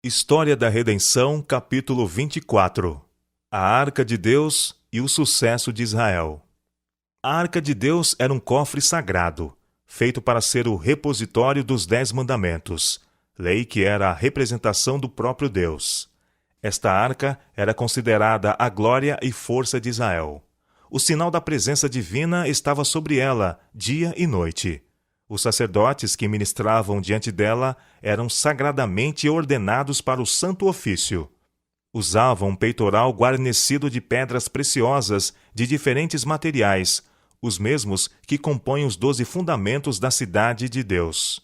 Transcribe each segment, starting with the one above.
História da Redenção, capítulo 24. A Arca de Deus e o sucesso de Israel. A Arca de Deus era um cofre sagrado, feito para ser o repositório dos 10 mandamentos, lei que era a representação do próprio Deus. Esta arca era considerada a glória e força de Israel. O sinal da presença divina estava sobre ela, dia e noite. Os sacerdotes que ministravam diante dela eram sagradamente ordenados para o santo ofício. Usavam um peitoral guarnecido de pedras preciosas de diferentes materiais, os mesmos que compõem os 12 fundamentos da cidade de Deus.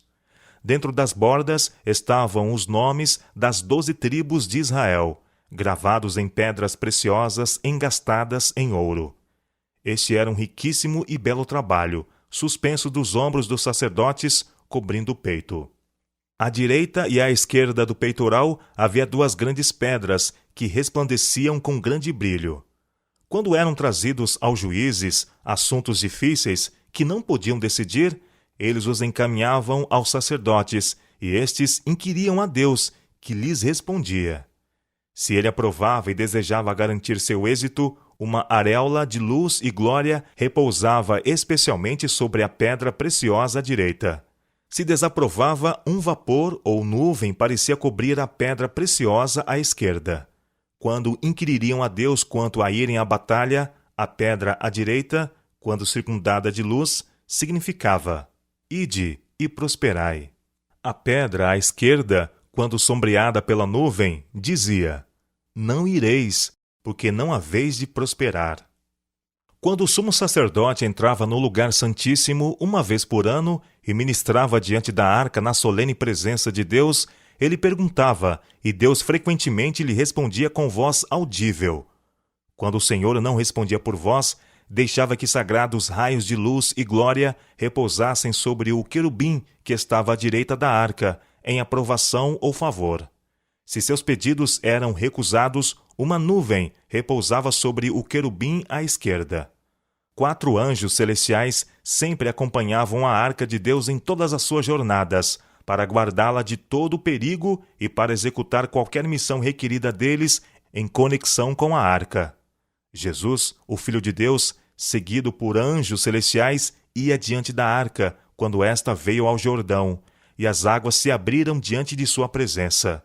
Dentro das bordas estavam os nomes das 12 tribos de Israel, gravados em pedras preciosas engastadas em ouro. Este era um riquíssimo e belo trabalho, suspenso dos ombros dos sacerdotes, cobrindo o peito. À direita e à esquerda do peitoral havia 2 grandes pedras que resplandeciam com grande brilho. Quando eram trazidos aos juízes assuntos difíceis que não podiam decidir, eles os encaminhavam aos sacerdotes, e estes inquiriam a Deus, que lhes respondia. Se ele aprovava e desejava garantir seu êxito, uma auréola de luz e glória repousava especialmente sobre a pedra preciosa à direita. Se desaprovava, um vapor ou nuvem parecia cobrir a pedra preciosa à esquerda. Quando inquiririam a Deus quanto a irem à batalha, a pedra à direita, quando circundada de luz, significava: ide e prosperai. A pedra à esquerda, quando sombreada pela nuvem, dizia: não ireis, porque não haveis de prosperar. Quando o sumo sacerdote entrava no lugar santíssimo uma vez por ano e ministrava diante da arca na solene presença de Deus, ele perguntava, e Deus frequentemente lhe respondia com voz audível. Quando o Senhor não respondia por voz, deixava que sagrados raios de luz e glória repousassem sobre o querubim que estava à direita da arca, em aprovação ou favor. Se seus pedidos eram recusados, uma nuvem repousava sobre o querubim à esquerda. 4 anjos celestiais sempre acompanhavam a arca de Deus em todas as suas jornadas, para guardá-la de todo o perigo e para executar qualquer missão requerida deles em conexão com a arca. Jesus, o Filho de Deus, seguido por anjos celestiais, ia diante da arca quando esta veio ao Jordão, e as águas se abriram diante de sua presença.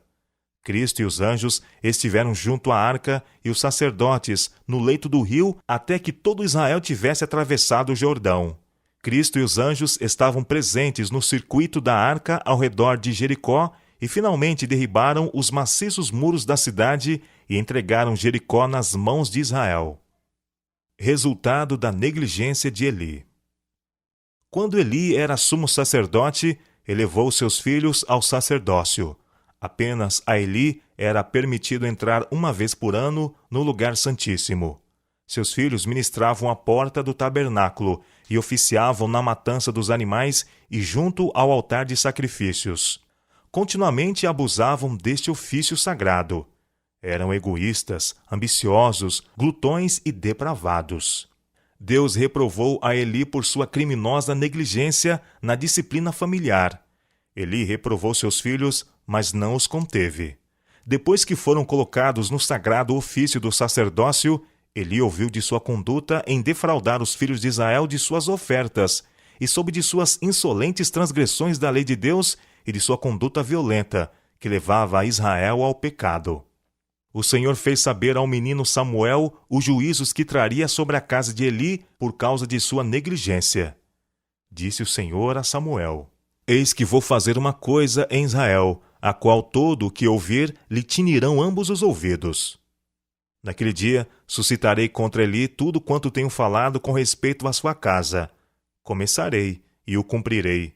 Cristo e os anjos estiveram junto à arca e os sacerdotes no leito do rio até que todo Israel tivesse atravessado o Jordão. Cristo e os anjos estavam presentes no circuito da arca ao redor de Jericó e finalmente derribaram os maciços muros da cidade e entregaram Jericó nas mãos de Israel. Resultado da negligência de Eli. Quando Eli era sumo sacerdote, elevou seus filhos ao sacerdócio. Apenas a Eli era permitido entrar uma vez por ano no lugar santíssimo. Seus filhos ministravam à porta do tabernáculo e oficiavam na matança dos animais e junto ao altar de sacrifícios. Continuamente abusavam deste ofício sagrado. Eram egoístas, ambiciosos, glutões e depravados. Deus reprovou a Eli por sua criminosa negligência na disciplina familiar. Eli reprovou seus filhos, mas não os conteve. Depois que foram colocados no sagrado ofício do sacerdócio, Eli ouviu de sua conduta em defraudar os filhos de Israel de suas ofertas, e soube de suas insolentes transgressões da lei de Deus e de sua conduta violenta, que levava a Israel ao pecado. O Senhor fez saber ao menino Samuel os juízos que traria sobre a casa de Eli por causa de sua negligência. Disse o Senhor a Samuel: eis que vou fazer uma coisa em Israel, a qual todo o que ouvir lhe tinirão ambos os ouvidos. Naquele dia, suscitarei contra Eli tudo quanto tenho falado com respeito à sua casa. Começarei, e o cumprirei.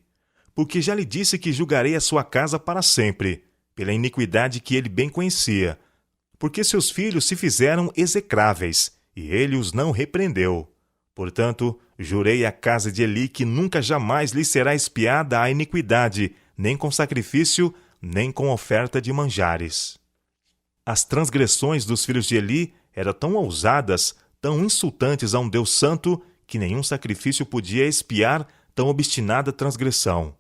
Porque já lhe disse que julgarei a sua casa para sempre, pela iniquidade que ele bem conhecia. Porque seus filhos se fizeram execráveis, e ele os não repreendeu. Portanto, jurei à casa de Eli que nunca jamais lhe será expiada a iniquidade, nem com sacrifício, nem com oferta de manjares. As transgressões dos filhos de Eli eram tão ousadas, tão insultantes a um Deus santo, que nenhum sacrifício podia expiar tão obstinada transgressão.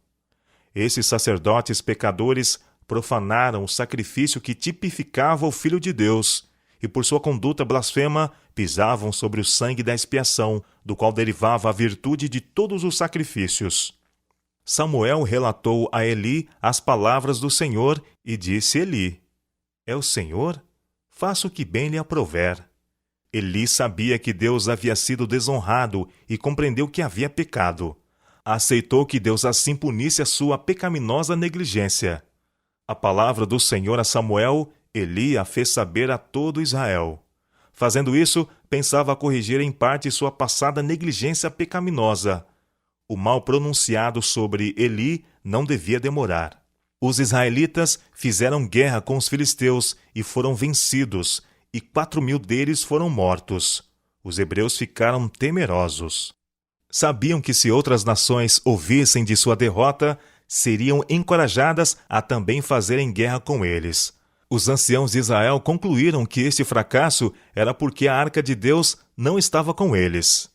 Esses sacerdotes pecadores profanaram o sacrifício que tipificava o Filho de Deus, e por sua conduta blasfema pisavam sobre o sangue da expiação, do qual derivava a virtude de todos os sacrifícios. Samuel relatou a Eli as palavras do Senhor e disse Eli: É o Senhor? Faça o que bem lhe aprouver. Eli sabia que Deus havia sido desonrado e compreendeu que havia pecado. Aceitou que Deus assim punisse a sua pecaminosa negligência. A palavra do Senhor a Samuel, Eli a fez saber a todo Israel. Fazendo isso, pensava corrigir em parte sua passada negligência pecaminosa. O mal pronunciado sobre Eli não devia demorar. Os israelitas fizeram guerra com os filisteus e foram vencidos, e 4.000 deles foram mortos. Os hebreus ficaram temerosos. Sabiam que se outras nações ouvissem de sua derrota, seriam encorajadas a também fazerem guerra com eles. Os anciãos de Israel concluíram que este fracasso era porque a arca de Deus não estava com eles.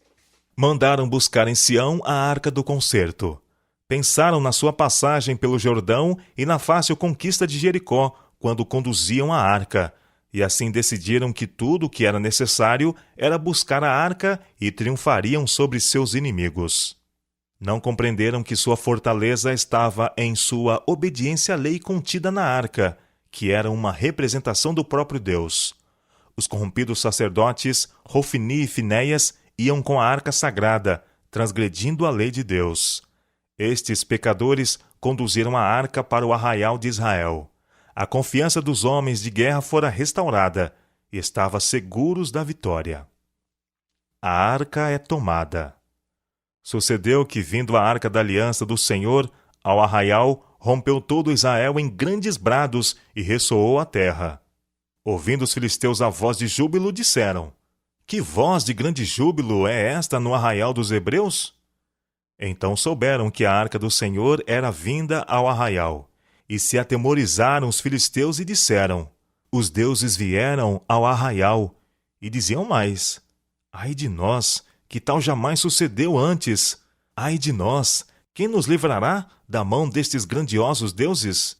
Mandaram buscar em Sião a arca do concerto. Pensaram na sua passagem pelo Jordão e na fácil conquista de Jericó, quando conduziam a arca, e assim decidiram que tudo o que era necessário era buscar a arca e triunfariam sobre seus inimigos. Não compreenderam que sua fortaleza estava em sua obediência à lei contida na arca, que era uma representação do próprio Deus. Os corrompidos sacerdotes, Hofni e Finéias, iam com a arca sagrada, transgredindo a lei de Deus. Estes pecadores conduziram a arca para o arraial de Israel. A confiança dos homens de guerra fora restaurada e estava seguros da vitória. A arca é tomada. Sucedeu que, vindo a arca da aliança do Senhor ao arraial, rompeu todo Israel em grandes brados e ressoou a terra. Ouvindo os filisteus a voz de júbilo, disseram: Que voz de grande júbilo é esta no arraial dos hebreus? Então souberam que a arca do Senhor era vinda ao arraial, e se atemorizaram os filisteus e disseram: Os deuses vieram ao arraial. E diziam mais: Ai de nós, que tal jamais sucedeu antes! Ai de nós, quem nos livrará da mão destes grandiosos deuses?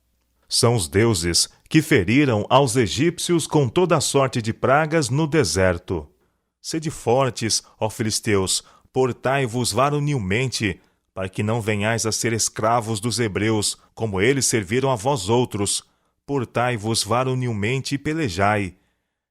São os deuses que feriram aos egípcios com toda a sorte de pragas no deserto. Sede fortes, ó filisteus, portai-vos varonilmente, para que não venhais a ser escravos dos hebreus, como eles serviram a vós outros. Portai-vos varonilmente e pelejai.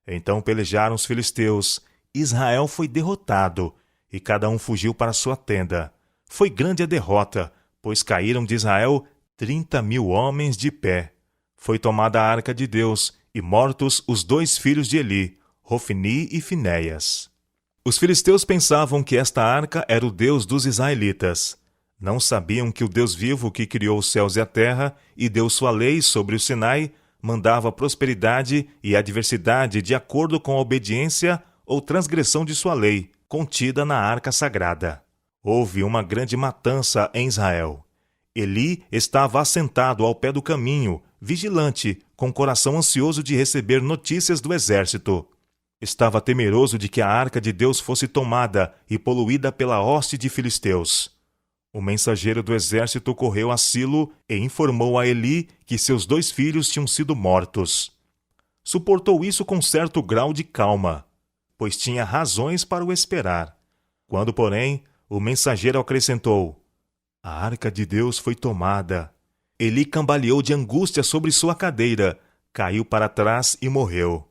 Então pelejaram os filisteus. Israel foi derrotado, e cada um fugiu para sua tenda. Foi grande a derrota, pois caíram de Israel 30.000 homens de pé. Foi tomada a arca de Deus, e mortos os 2 filhos de Eli, Hofni e Finéias. Os filisteus pensavam que esta arca era o Deus dos israelitas. Não sabiam que o Deus vivo que criou os céus e a terra e deu sua lei sobre o Sinai mandava prosperidade e adversidade de acordo com a obediência ou transgressão de sua lei, contida na arca sagrada. Houve uma grande matança em Israel. Eli estava assentado ao pé do caminho, vigilante, com coração ansioso de receber notícias do exército. Estava temeroso de que a arca de Deus fosse tomada e poluída pela hoste de filisteus. O mensageiro do exército correu a Silo e informou a Eli que seus 2 filhos tinham sido mortos. Suportou isso com certo grau de calma, pois tinha razões para o esperar. Quando, porém, o mensageiro acrescentou: A arca de Deus foi tomada. Eli cambaleou de angústia sobre sua cadeira, caiu para trás e morreu.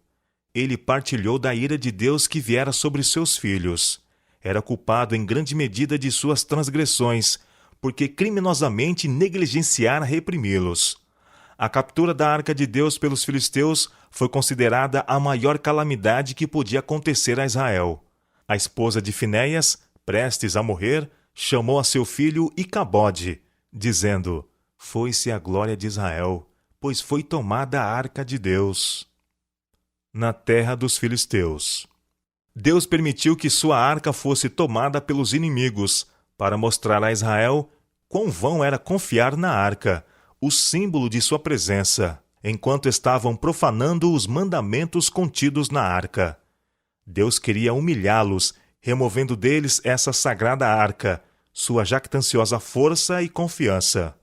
Ele partilhou da ira de Deus que viera sobre seus filhos. Era culpado em grande medida de suas transgressões, porque criminosamente negligenciara reprimi-los. A captura da arca de Deus pelos filisteus foi considerada a maior calamidade que podia acontecer a Israel. A esposa de Finéias, prestes a morrer, chamou a seu filho Icabode, dizendo: Foi-se a glória de Israel, pois foi tomada a arca de Deus. Na terra dos filisteus. Deus permitiu que sua arca fosse tomada pelos inimigos, para mostrar a Israel quão vão era confiar na arca, o símbolo de sua presença, enquanto estavam profanando os mandamentos contidos na arca. Deus queria humilhá-los, removendo deles essa sagrada arca, sua jactanciosa força e confiança.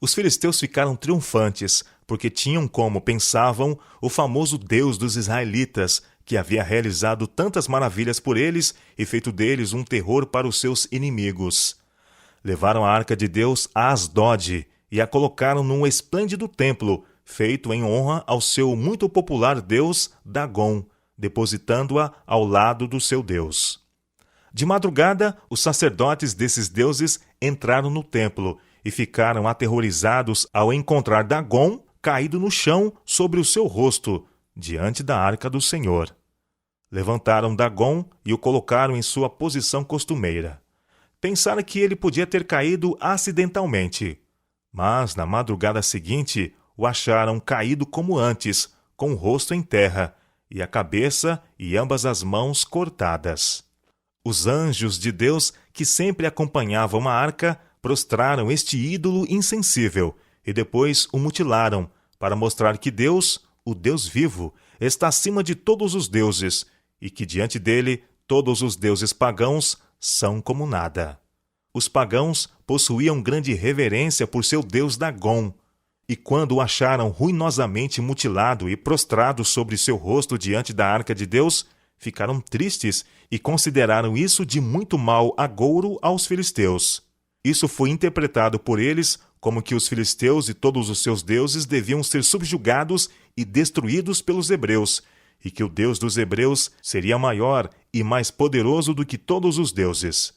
Os filisteus ficaram triunfantes, porque tinham como pensavam o famoso Deus dos israelitas, que havia realizado tantas maravilhas por eles e feito deles um terror para os seus inimigos. Levaram a arca de Deus a Asdode e a colocaram num esplêndido templo, feito em honra ao seu muito popular deus Dagom, depositando-a ao lado do seu Deus. De madrugada, os sacerdotes desses deuses entraram no templo e ficaram aterrorizados ao encontrar Dagom caído no chão sobre o seu rosto, diante da arca do Senhor. Levantaram Dagom e o colocaram em sua posição costumeira. Pensaram que ele podia ter caído acidentalmente, mas na madrugada seguinte o acharam caído como antes, com o rosto em terra, e a cabeça e ambas as mãos cortadas. Os anjos de Deus, que sempre acompanhavam a arca, prostraram este ídolo insensível e depois o mutilaram, para mostrar que Deus, o Deus vivo, está acima de todos os deuses e que diante dele todos os deuses pagãos são como nada. Os pagãos possuíam grande reverência por seu deus Dagom, e quando o acharam ruinosamente mutilado e prostrado sobre seu rosto diante da arca de Deus, ficaram tristes e consideraram isso de muito mau agouro aos filisteus. Isso foi interpretado por eles como que os filisteus e todos os seus deuses deviam ser subjugados e destruídos pelos hebreus, e que o Deus dos hebreus seria maior e mais poderoso do que todos os deuses.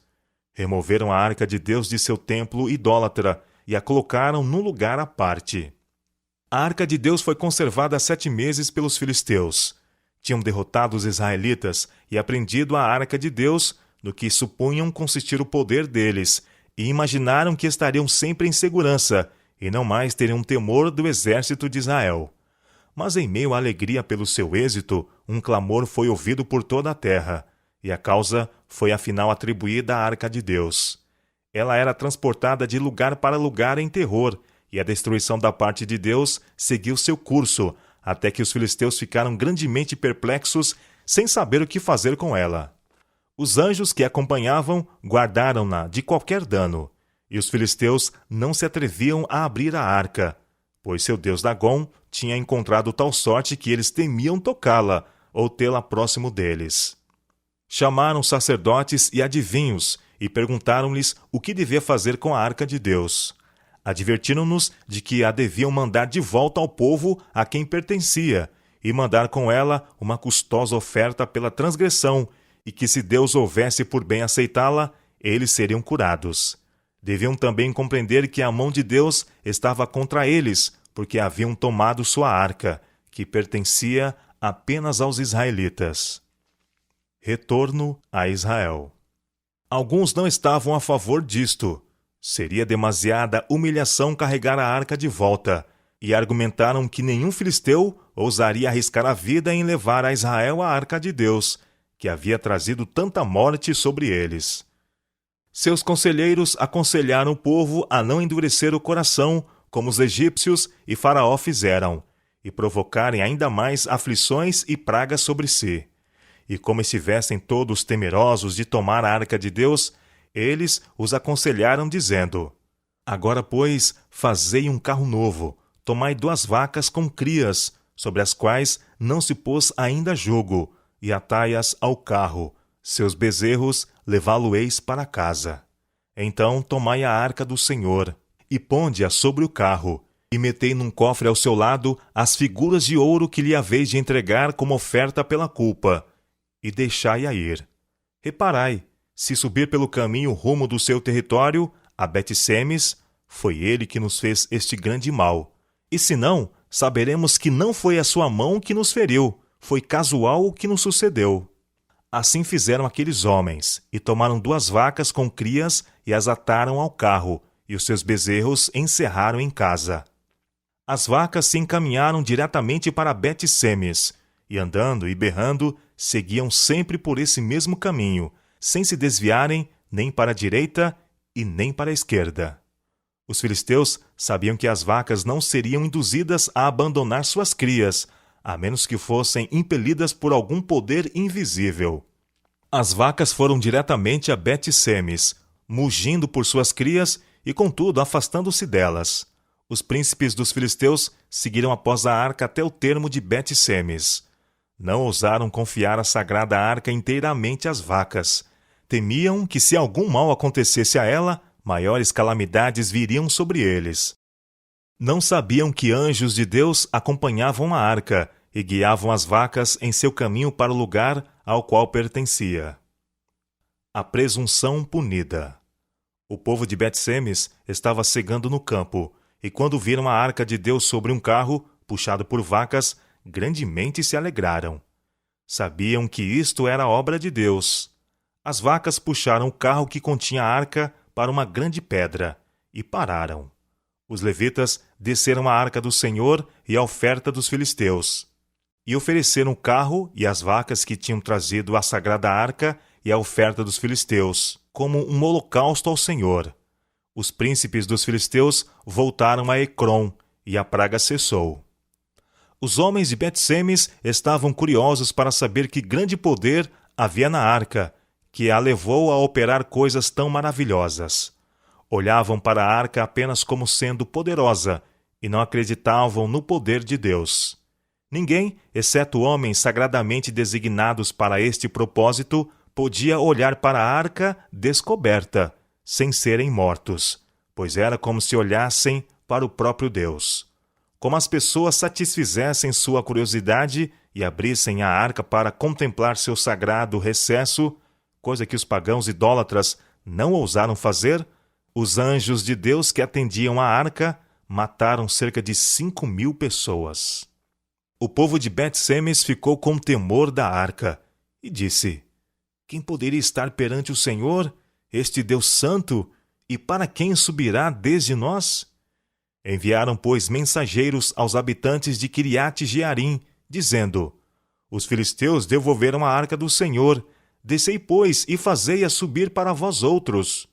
Removeram a arca de Deus de seu templo idólatra e a colocaram num lugar à parte. A arca de Deus foi conservada 7 meses pelos filisteus. Tinham derrotado os israelitas e aprendido a arca de Deus, no que supunham consistir o poder deles, e imaginaram que estariam sempre em segurança e não mais teriam temor do exército de Israel. Mas em meio à alegria pelo seu êxito, um clamor foi ouvido por toda a terra, e a causa foi afinal atribuída à arca de Deus. Ela era transportada de lugar para lugar em terror, e a destruição da parte de Deus seguiu seu curso, até que os filisteus ficaram grandemente perplexos, sem saber o que fazer com ela. Os anjos que a acompanhavam guardaram-na de qualquer dano, e os filisteus não se atreviam a abrir a arca, pois seu deus Dagom tinha encontrado tal sorte que eles temiam tocá-la ou tê-la próximo deles. Chamaram sacerdotes e adivinhos e perguntaram-lhes o que devia fazer com a arca de Deus. Advertiram-nos de que a deviam mandar de volta ao povo a quem pertencia e mandar com ela uma custosa oferta pela transgressão, e que se Deus houvesse por bem aceitá-la, eles seriam curados. Deviam também compreender que a mão de Deus estava contra eles, porque haviam tomado sua arca, que pertencia apenas aos israelitas. Retorno a Israel. Alguns não estavam a favor disto. Seria demasiada humilhação carregar a arca de volta, e argumentaram que nenhum filisteu ousaria arriscar a vida em levar a Israel a arca de Deus, que havia trazido tanta morte sobre eles. Seus conselheiros aconselharam o povo a não endurecer o coração, como os egípcios e Faraó fizeram, e provocarem ainda mais aflições e pragas sobre si. E como estivessem todos temerosos de tomar a arca de Deus, eles os aconselharam, dizendo: Agora, pois, fazei um carro novo, tomai 2 vacas com crias, sobre as quais não se pôs ainda jugo, e atai-as ao carro, seus bezerros levá-lo-eis para casa. Então tomai a arca do Senhor, e ponde-a sobre o carro, e metei num cofre ao seu lado as figuras de ouro que lhe haveis de entregar como oferta pela culpa, e deixai-a ir. Reparai, se subir pelo caminho rumo do seu território, a Bet-Semes, foi ele que nos fez este grande mal. E se não, saberemos que não foi a sua mão que nos feriu, foi casual o que nos sucedeu. Assim fizeram aqueles homens, e tomaram 2 vacas com crias e as ataram ao carro, e os seus bezerros encerraram em casa. As vacas se encaminharam diretamente para Bet-Semes, e andando e berrando, seguiam sempre por esse mesmo caminho, sem se desviarem nem para a direita e nem para a esquerda. Os filisteus sabiam que as vacas não seriam induzidas a abandonar suas crias, a menos que fossem impelidas por algum poder invisível. As vacas foram diretamente a Bet-Semes, mugindo por suas crias e, contudo, afastando-se delas. Os príncipes dos filisteus seguiram após a arca até o termo de Bet-Semes. Não ousaram confiar a sagrada arca inteiramente às vacas. Temiam que, se algum mal acontecesse a ela, maiores calamidades viriam sobre eles. Não sabiam que anjos de Deus acompanhavam a arca e guiavam as vacas em seu caminho para o lugar ao qual pertencia. A presunção punida. O povo de Bet-Semes estava cegando no campo, e quando viram a arca de Deus sobre um carro, puxado por vacas, grandemente se alegraram. Sabiam que isto era obra de Deus. As vacas puxaram o carro que continha a arca para uma grande pedra, e pararam. Os levitas desceram a arca do Senhor e a oferta dos filisteus, e ofereceram o carro e as vacas que tinham trazido a sagrada arca e a oferta dos filisteus, como um holocausto ao Senhor. Os príncipes dos filisteus voltaram a Ecrom, e a praga cessou. Os homens de Bet-Semes estavam curiosos para saber que grande poder havia na arca, que a levou a operar coisas tão maravilhosas. Olhavam para a arca apenas como sendo poderosa, e não acreditavam no poder de Deus. Ninguém, exceto homens sagradamente designados para este propósito, podia olhar para a arca descoberta, sem serem mortos, pois era como se olhassem para o próprio Deus. Como as pessoas satisfizessem sua curiosidade e abrissem a arca para contemplar seu sagrado recesso, coisa que os pagãos idólatras não ousaram fazer, os anjos de Deus que atendiam à arca mataram cerca de 5.000 pessoas. O povo de Bet-Semes ficou com temor da arca e disse: quem poderia estar perante o Senhor, este Deus santo, e para quem subirá desde nós? Enviaram, pois, mensageiros aos habitantes de Quiriate-Jearim, dizendo: os filisteus devolveram a arca do Senhor, descei, pois, e fazei-a subir para vós outros.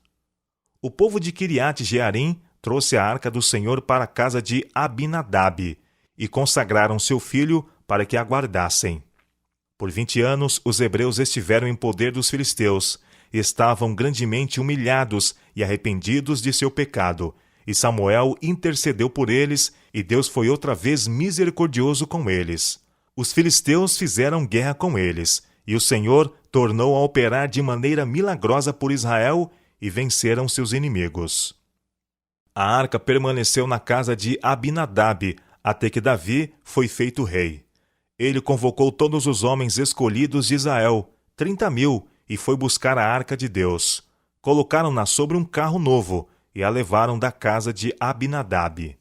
O povo de Quiriate-Jearim trouxe a arca do Senhor para a casa de Abinadab, e consagraram seu filho para que a guardassem. Por 20 anos os hebreus estiveram em poder dos filisteus, e estavam grandemente humilhados e arrependidos de seu pecado, e Samuel intercedeu por eles, e Deus foi outra vez misericordioso com eles. Os filisteus fizeram guerra com eles, e o Senhor tornou a operar de maneira milagrosa por Israel, e venceram seus inimigos. A arca permaneceu na casa de Abinadab, até que Davi foi feito rei. Ele convocou todos os homens escolhidos de Israel, 30.000, e foi buscar a arca de Deus. Colocaram-na sobre um carro novo, e a levaram da casa de Abinadab.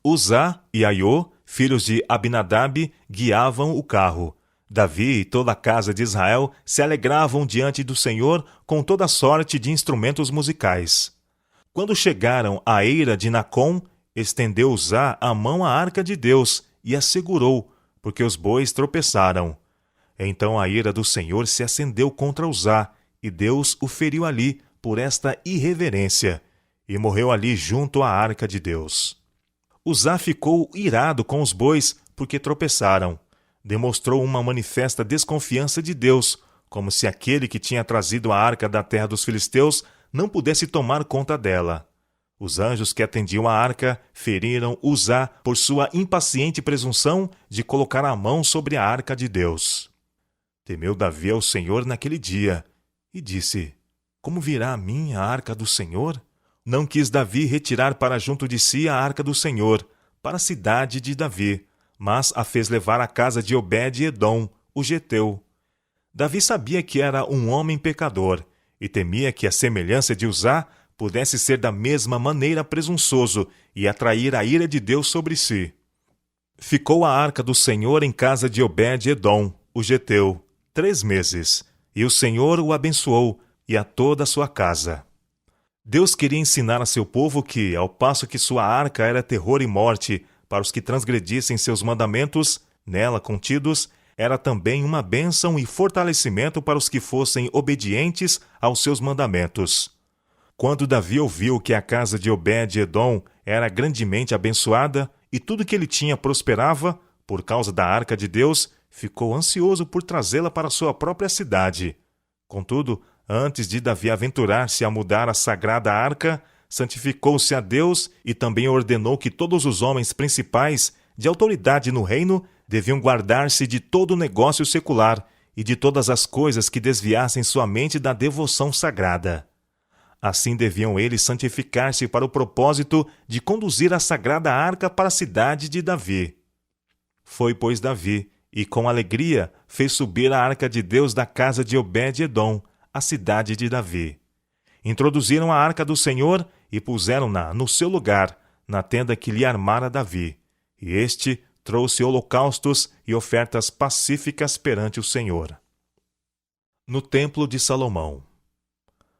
Uzá e Aiô, filhos de Abinadab, guiavam o carro. Davi e toda a casa de Israel se alegravam diante do Senhor com toda sorte de instrumentos musicais. Quando chegaram à eira de Nacom, estendeu Uzá a mão à arca de Deus e a segurou, porque os bois tropeçaram. Então a ira do Senhor se acendeu contra Uzá, e Deus o feriu ali por esta irreverência, e morreu ali junto à arca de Deus. Uzá ficou irado com os bois porque tropeçaram. Demonstrou uma manifesta desconfiança de Deus, como se aquele que tinha trazido a arca da terra dos filisteus não pudesse tomar conta dela. Os anjos que atendiam a arca feriram Uzá por sua impaciente presunção de colocar a mão sobre a arca de Deus. Temeu Davi ao Senhor naquele dia, e disse: como virá a mim a arca do Senhor? Não quis Davi retirar para junto de si a arca do Senhor, para a cidade de Davi, mas a fez levar à casa de Obed-Edom, o geteu. Davi sabia que era um homem pecador, e temia que a semelhança de Uzá pudesse ser da mesma maneira presunçoso e atrair a ira de Deus sobre si. Ficou a arca do Senhor em casa de Obed-Edom, o geteu, 3 meses, e o Senhor o abençoou, e a toda a sua casa. Deus queria ensinar a seu povo que, ao passo que sua arca era terror e morte para os que transgredissem seus mandamentos, nela contidos, era também uma bênção e fortalecimento para os que fossem obedientes aos seus mandamentos. Quando Davi ouviu que a casa de Obed-Edom era grandemente abençoada e tudo que ele tinha prosperava, por causa da arca de Deus, ficou ansioso por trazê-la para sua própria cidade. Contudo, antes de Davi aventurar-se a mudar a sagrada arca, santificou-se a Deus e também ordenou que todos os homens principais de autoridade no reino deviam guardar-se de todo o negócio secular e de todas as coisas que desviassem sua mente da devoção sagrada. Assim deviam eles santificar-se para o propósito de conduzir a sagrada arca para a cidade de Davi. Foi, pois, Davi, e com alegria fez subir a arca de Deus da casa de Obed-edom, a cidade de Davi. Introduziram a arca do Senhor e puseram-na no seu lugar, na tenda que lhe armara Davi. E este trouxe holocaustos e ofertas pacíficas perante o Senhor. No Templo de Salomão.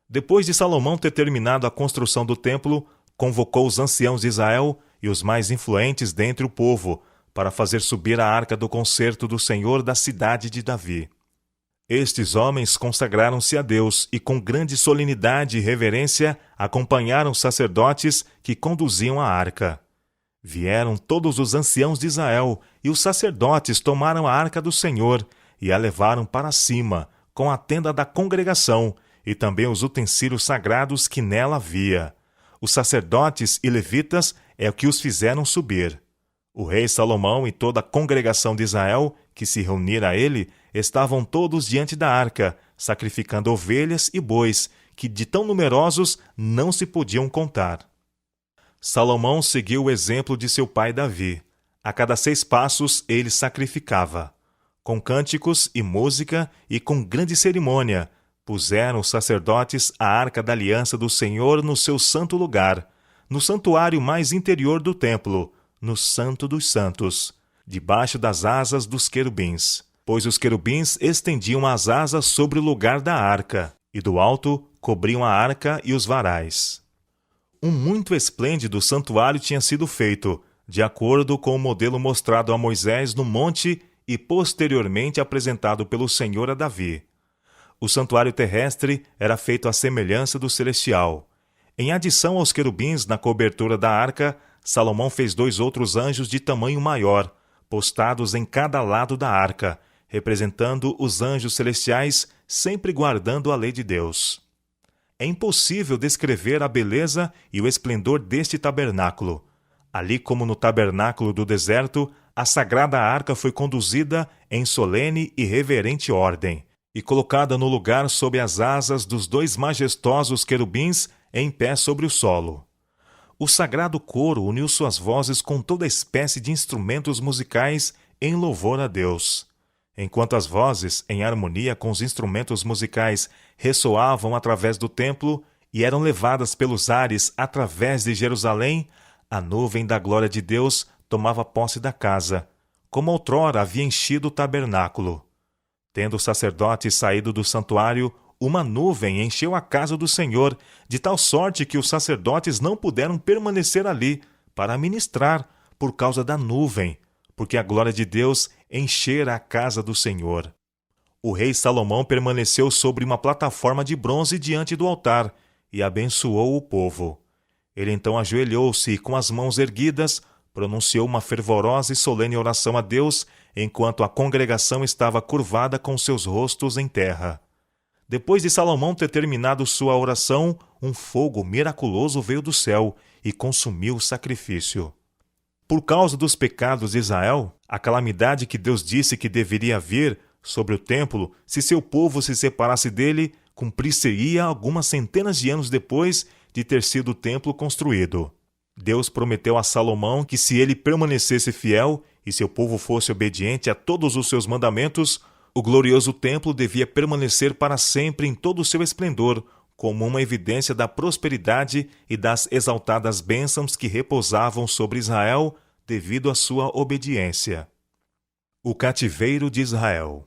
Depois de Salomão ter terminado a construção do templo, convocou os anciãos de Israel e os mais influentes dentre o povo, para fazer subir a arca do concerto do Senhor da cidade de Davi. Estes homens consagraram-se a Deus e, com grande solenidade e reverência, acompanharam os sacerdotes que conduziam a arca. Vieram todos os anciãos de Israel, e os sacerdotes tomaram a arca do Senhor e a levaram para cima, com a tenda da congregação, e também os utensílios sagrados que nela havia. Os sacerdotes e levitas é o que os fizeram subir. O rei Salomão e toda a congregação de Israel, que se reunira a ele, estavam todos diante da arca, sacrificando ovelhas e bois, que de tão numerosos não se podiam contar. Salomão seguiu o exemplo de seu pai Davi. A cada 6 passos ele sacrificava. Com cânticos e música e com grande cerimônia, puseram os sacerdotes a arca da aliança do Senhor no seu santo lugar, no santuário mais interior do templo, no Santo dos Santos, debaixo das asas dos querubins, pois os querubins estendiam as asas sobre o lugar da arca, e do alto cobriam a arca e os varais. Um muito esplêndido santuário tinha sido feito, de acordo com o modelo mostrado a Moisés no monte e posteriormente apresentado pelo Senhor a Davi. O santuário terrestre era feito à semelhança do celestial. Em adição aos querubins na cobertura da arca, Salomão fez 2 outros anjos de tamanho maior, postados em cada lado da arca, representando os anjos celestiais sempre guardando a lei de Deus. É impossível descrever a beleza e o esplendor deste tabernáculo. Ali como no tabernáculo do deserto, a sagrada arca foi conduzida em solene e reverente ordem, e colocada no lugar sob as asas dos 2 majestosos querubins em pé sobre o solo. O sagrado coro uniu suas vozes com toda espécie de instrumentos musicais em louvor a Deus. Enquanto as vozes, em harmonia com os instrumentos musicais, ressoavam através do templo e eram levadas pelos ares através de Jerusalém, a nuvem da glória de Deus tomava posse da casa, como outrora havia enchido o tabernáculo. Tendo os sacerdotes saído do santuário, uma nuvem encheu a casa do Senhor, de tal sorte que os sacerdotes não puderam permanecer ali para ministrar por causa da nuvem, porque a glória de Deus enchera a casa do Senhor. O rei Salomão permaneceu sobre uma plataforma de bronze diante do altar e abençoou o povo. Ele então ajoelhou-se e, com as mãos erguidas, pronunciou uma fervorosa e solene oração a Deus, enquanto a congregação estava curvada com seus rostos em terra. Depois de Salomão ter terminado sua oração, um fogo miraculoso veio do céu e consumiu o sacrifício. Por causa dos pecados de Israel, a calamidade que Deus disse que deveria vir sobre o templo, se seu povo se separasse dele, cumprir-se-ia algumas centenas de anos depois de ter sido o templo construído. Deus prometeu a Salomão que, se ele permanecesse fiel e seu povo fosse obediente a todos os seus mandamentos, o glorioso templo devia permanecer para sempre em todo o seu esplendor, como uma evidência da prosperidade e das exaltadas bênçãos que repousavam sobre Israel devido à sua obediência. O cativeiro de Israel.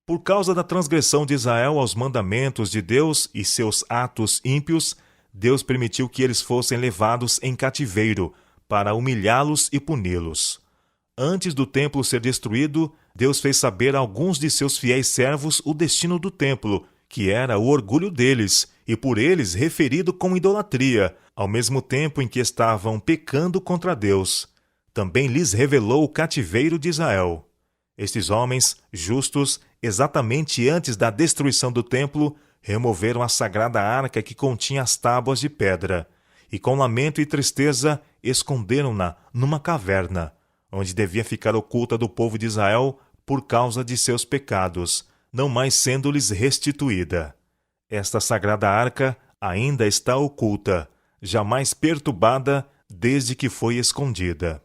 Por causa da transgressão de Israel aos mandamentos de Deus e seus atos ímpios, Deus permitiu que eles fossem levados em cativeiro para humilhá-los e puni-los. Antes do templo ser destruído, Deus fez saber a alguns de seus fiéis servos o destino do templo, que era o orgulho deles, e por eles referido com idolatria, ao mesmo tempo em que estavam pecando contra Deus. Também lhes revelou o cativeiro de Israel. Estes homens, justos, exatamente antes da destruição do templo, removeram a sagrada arca que continha as tábuas de pedra, e com lamento e tristeza esconderam-na numa caverna, onde devia ficar oculta do povo de Israel por causa de seus pecados, não mais sendo-lhes restituída. Esta sagrada arca ainda está oculta, jamais perturbada desde que foi escondida.